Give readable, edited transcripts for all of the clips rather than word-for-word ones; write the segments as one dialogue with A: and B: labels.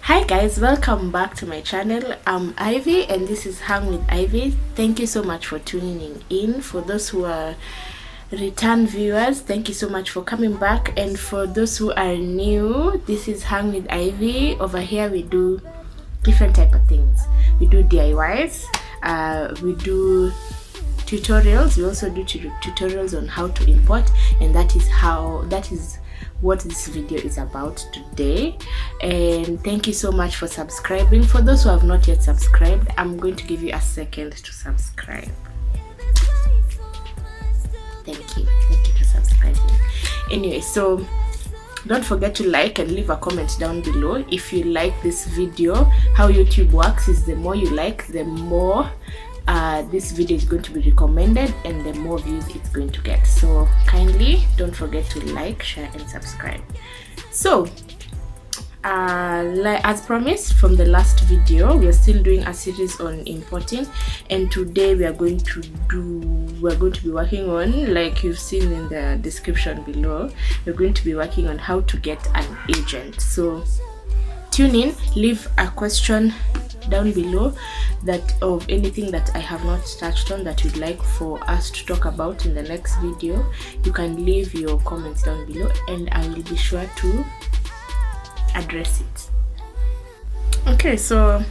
A: Hi guys, welcome back to my channel. I'm Ivy and this is Hang with Ivy. Thank you so much for tuning in. For those who are return viewers, thank you so much for coming back, and for those who are new, this is Hang with Ivy. Over here we do different type of things. We do DIYs, we do tutorials, we also do tutorials on how to import, and that is what this video is about today. And thank you so much for subscribing. For those who have not yet subscribed, I'm going to give you a second to subscribe. Thank you for subscribing. Anyway, so don't forget to like and leave a comment down below if you like this video. How YouTube works is the more you like, the more this video is going to be recommended and the more views it's going to get. So kindly don't forget to like, share and subscribe. So as promised from the last video, we are still doing a series on importing, and today we are going to be working on, like you've seen in the description below, we're going to be working on how to get an agent. So tune in, leave a question down below that of anything that I have not touched on that you'd like for us to talk about in the next video. You can leave your comments down below and I will be sure to address it. Okay, so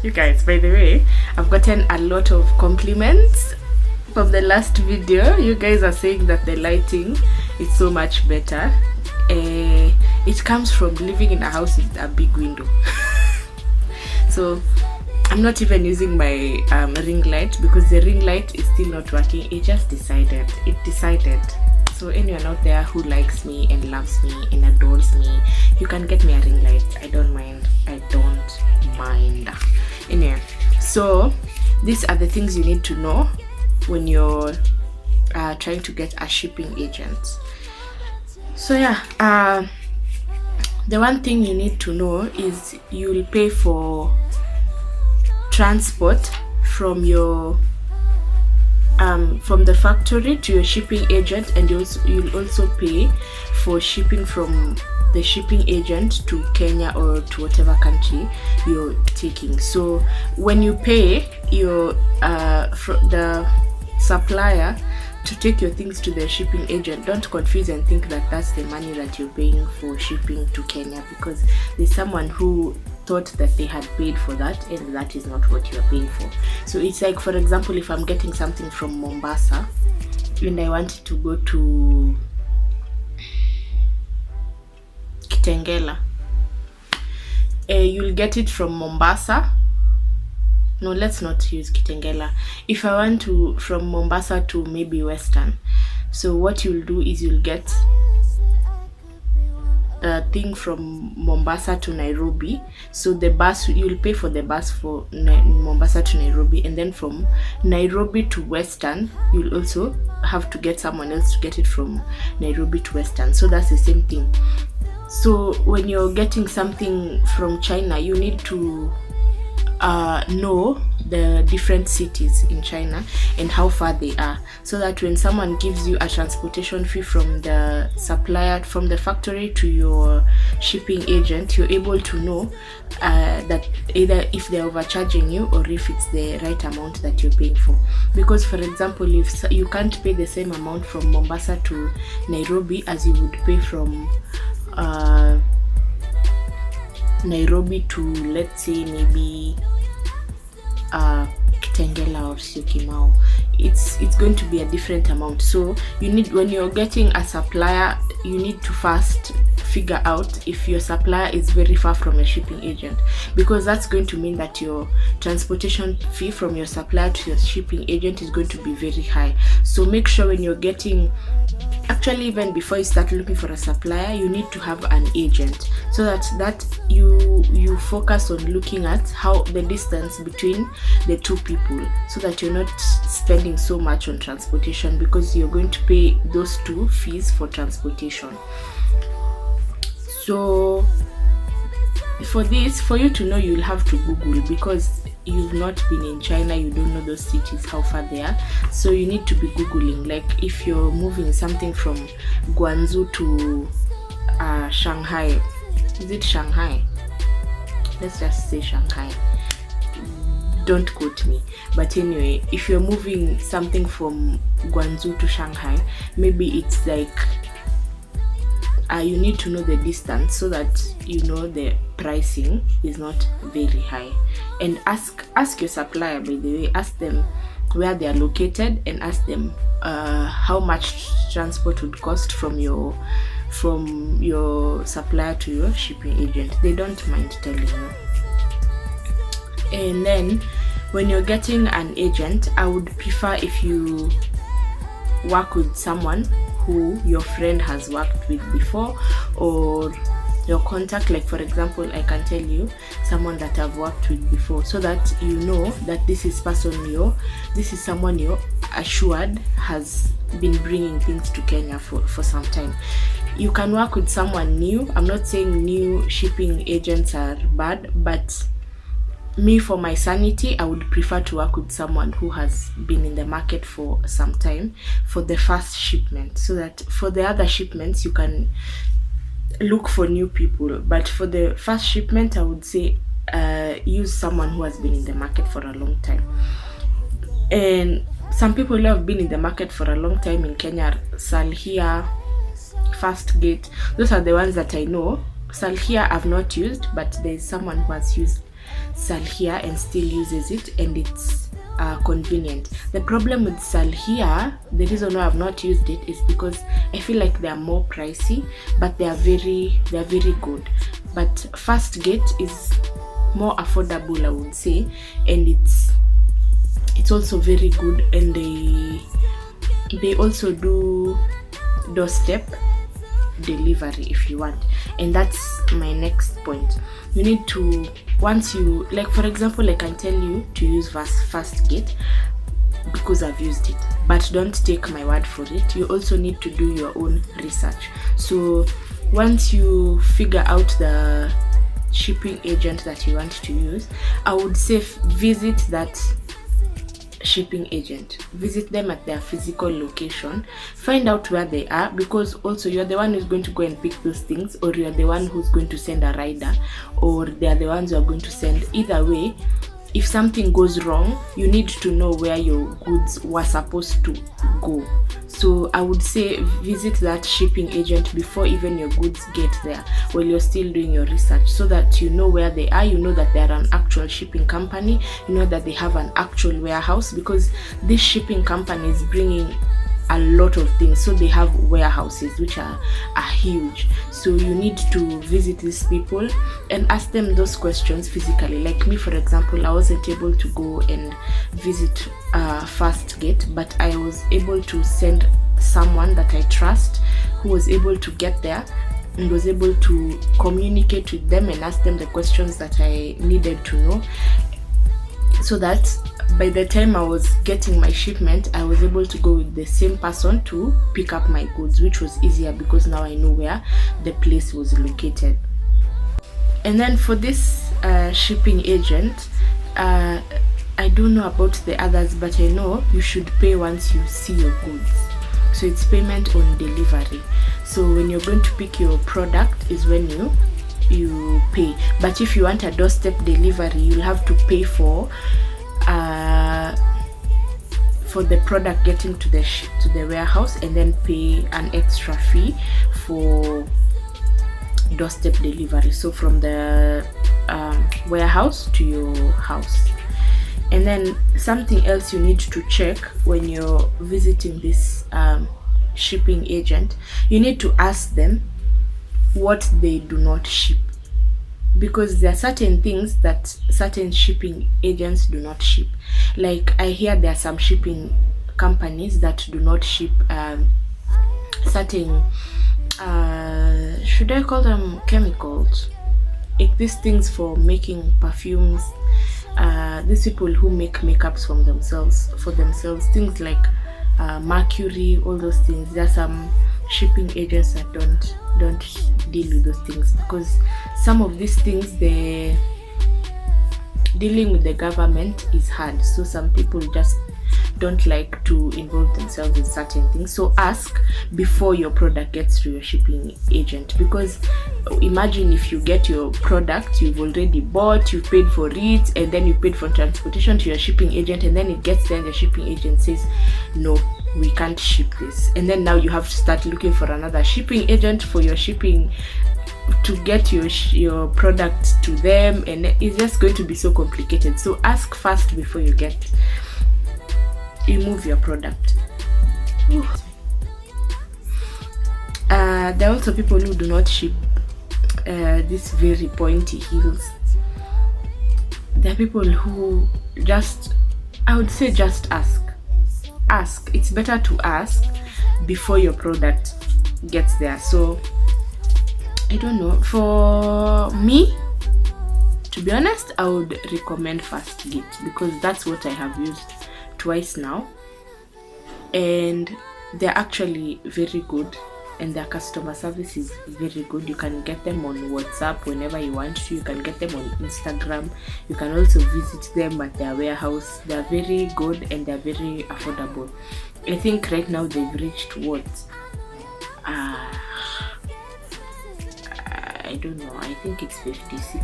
A: you guys, by the way, I've gotten a lot of compliments from the last video. You guys are saying that the lighting is so much better. It comes from living in a house with a big window. So I'm not even using my ring light because the ring light is still not working. It decided. So anyone out there who likes me and loves me and adores me, you can get me a ring light. I don't mind. Anyway, so these are the things you need to know when you're trying to get a shipping agent. So yeah, the one thing you need to know is you will pay for transport from your from the factory to your shipping agent, and you'll also pay for shipping from the shipping agent to Kenya or to whatever country you're taking. So when you pay your the supplier to take your things to the shipping agent, don't confuse and think that that's the money that you're paying for shipping to Kenya, because there's someone who thought that they had paid for that, and that is not what you're paying for. So it's like, for example, if I'm getting something from Mombasa and I wanted to go to Kitengela, you'll get it from Mombasa. No, let's not use Kitengela. If I want to from Mombasa to maybe Western, so what you'll do is you'll get a thing from Mombasa to Nairobi. So the bus, you'll pay for the bus for Mombasa to Nairobi, and then from Nairobi to Western you'll also have to get someone else to get it from Nairobi to Western. So that's the same thing. So when you're getting something from China, you need to know the different cities in China and how far they are, so that when someone gives you a transportation fee from the supplier, from the factory to your shipping agent, you're able to know that either if they're overcharging you or if it's the right amount that you're paying for. Because for example, if you can't pay the same amount from Mombasa to Nairobi as you would pay from Nairobi to, let's say, maybe Kitengela or Syokimau, it's going to be a different amount. So you need, when you're getting a supplier, you need to first figure out if your supplier is very far from a shipping agent, because that's going to mean that your transportation fee from your supplier to your shipping agent is going to be very high. So make sure when you're getting, actually even before you start looking for a supplier, you need to have an agent, so that you focus on looking at how the distance between the two people, so that you're not spending so much on transportation, because you're going to pay those two fees for transportation. So for this, for you to know, you'll have to Google, because you've not been in China, you don't know those cities, how far they are. So you need to be Googling. Like if you're moving something from Guangzhou to Shanghai, is it Shanghai? let's just say Shanghai, don't quote me, but anyway, if you're moving something from Guangzhou to Shanghai, maybe it's like you need to know the distance so that you know the pricing is not very high. And ask your supplier, by the way, ask them where they are located, and ask them how much transport would cost from your supplier to your shipping agent. They don't mind telling you. And then when you're getting an agent, I would prefer if you work with someone who your friend has worked with before, or your contact. Like for example, I can tell you someone that I've worked with before, so that you know that this is someone you're assured has been bringing things to Kenya for some time. You can work with someone new. I'm not saying new shipping agents are bad, but me, for my sanity, I would prefer to work with someone who has been in the market for some time for the first shipment, so that for the other shipments you can look for new people. But for the first shipment, I would say use someone who has been in the market for a long time. And some people who have been in the market for a long time in Kenya, Salhia, Fastgate, those are the ones that I know. Salhia I've not used, but there's someone who has used Salhia and still uses it, and it's convenient. The problem with Salhia, the reason why I've not used it is because I feel like they are more pricey, but they are very good. But Fastgate is more affordable, I would say, and it's also very good, and they also do doorstep delivery if you want. And that's my next point. You need to, once you, like for example, I can tell you to use Fastgate because I've used it, but don't take my word for it. You also need to do your own research. So once you figure out the shipping agent that you want to use, I would say visit that shipping agent, visit them at their physical location, find out where they are, because also you're the one who's going to go and pick those things, or you're the one who's going to send a rider, or they're the ones who are going to send. Either way, if something goes wrong, you need to know where your goods were supposed to go. So I would say visit that shipping agent before even your goods get there, while you're still doing your research, so that you know where they are, you know that they're an actual shipping company, you know that they have an actual warehouse, because this shipping company is bringing a lot of things, so they have warehouses which are huge. So you need to visit these people and ask them those questions physically. Like me, for example, I wasn't able to go and visit Fastgate, but I was able to send someone that I trust who was able to get there and was able to communicate with them and ask them the questions that I needed to know, so that by the time I was getting my shipment, I was able to go with the same person to pick up my goods, which was easier because now I know where the place was located. And then for this shipping agent, I don't know about the others, but I know you should pay once you see your goods. So it's payment on delivery. So when you're going to pick your product is when you pay. But if you want a doorstep delivery, you'll have to pay for the product getting to the warehouse, and then pay an extra fee for doorstep delivery, so from the warehouse to your house. And then something else you need to check when you're visiting this shipping agent, you need to ask them what they do not ship, because there are certain things that certain shipping agents do not ship. Like I hear there are some shipping companies that do not ship certain should I call them chemicals, like these things for making perfumes, these people who make makeups for themselves, things like mercury, all those things. There are some shipping agents that don't deal with those things, because some of these things, dealing with the government is hard. So some people just don't like to involve themselves in certain things. So ask before your product gets to your shipping agent, because imagine if you get your product, you've already bought, you've paid for it, and then you paid for transportation to your shipping agent, and then it gets there and the shipping agent says no, we can't ship this, and then now you have to start looking for another shipping agent for your shipping to get your product to them, and it's just going to be so complicated. So ask first before you move your product. There are also people who do not ship these very pointy heels. There are people who just, I would say, just ask. It's better to ask before your product gets there. So I don't know, for me, to be honest, I would recommend Fastgate, because that's what I have used twice now, and they're actually very good, and their customer service is very good. You can get them on WhatsApp whenever you want to. You can get them on Instagram. You can also visit them at their warehouse. They're very good and they're very affordable. I think right now they've reached what? I don't know. I think it's 56.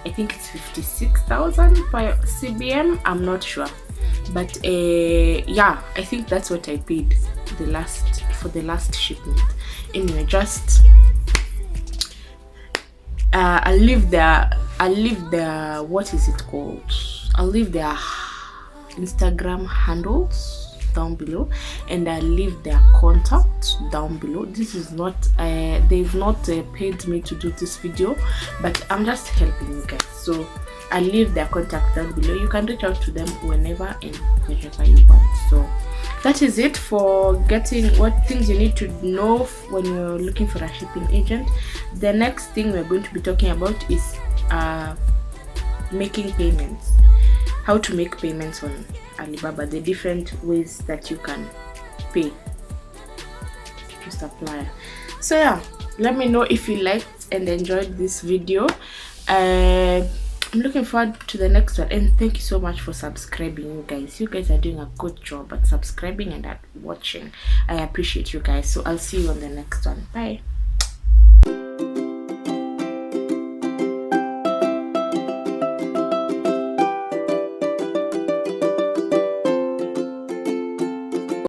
A: I think it's 56,000 per CBM. I'm not sure, but yeah, I think that's what I paid for the last shipment. Anyway, just I'll leave their what is it called? I'll leave their Instagram handles down below, and I'll leave their contact down below. This is not they've not paid me to do this video, but I'm just helping you guys. So I'll leave their contact down below. You can reach out to them whenever and wherever you want. So that is it for getting what things you need to know when you're looking for a shipping agent. The next thing we're going to be talking about is making payments. How to make payments on Alibaba, the different ways that you can pay to supplier. So yeah, let me know if you liked and enjoyed this video. I'm looking forward to the next one, and thank you so much for subscribing. You guys are doing a good job at subscribing and at watching. I appreciate you guys. So I'll see you on the next one. Bye.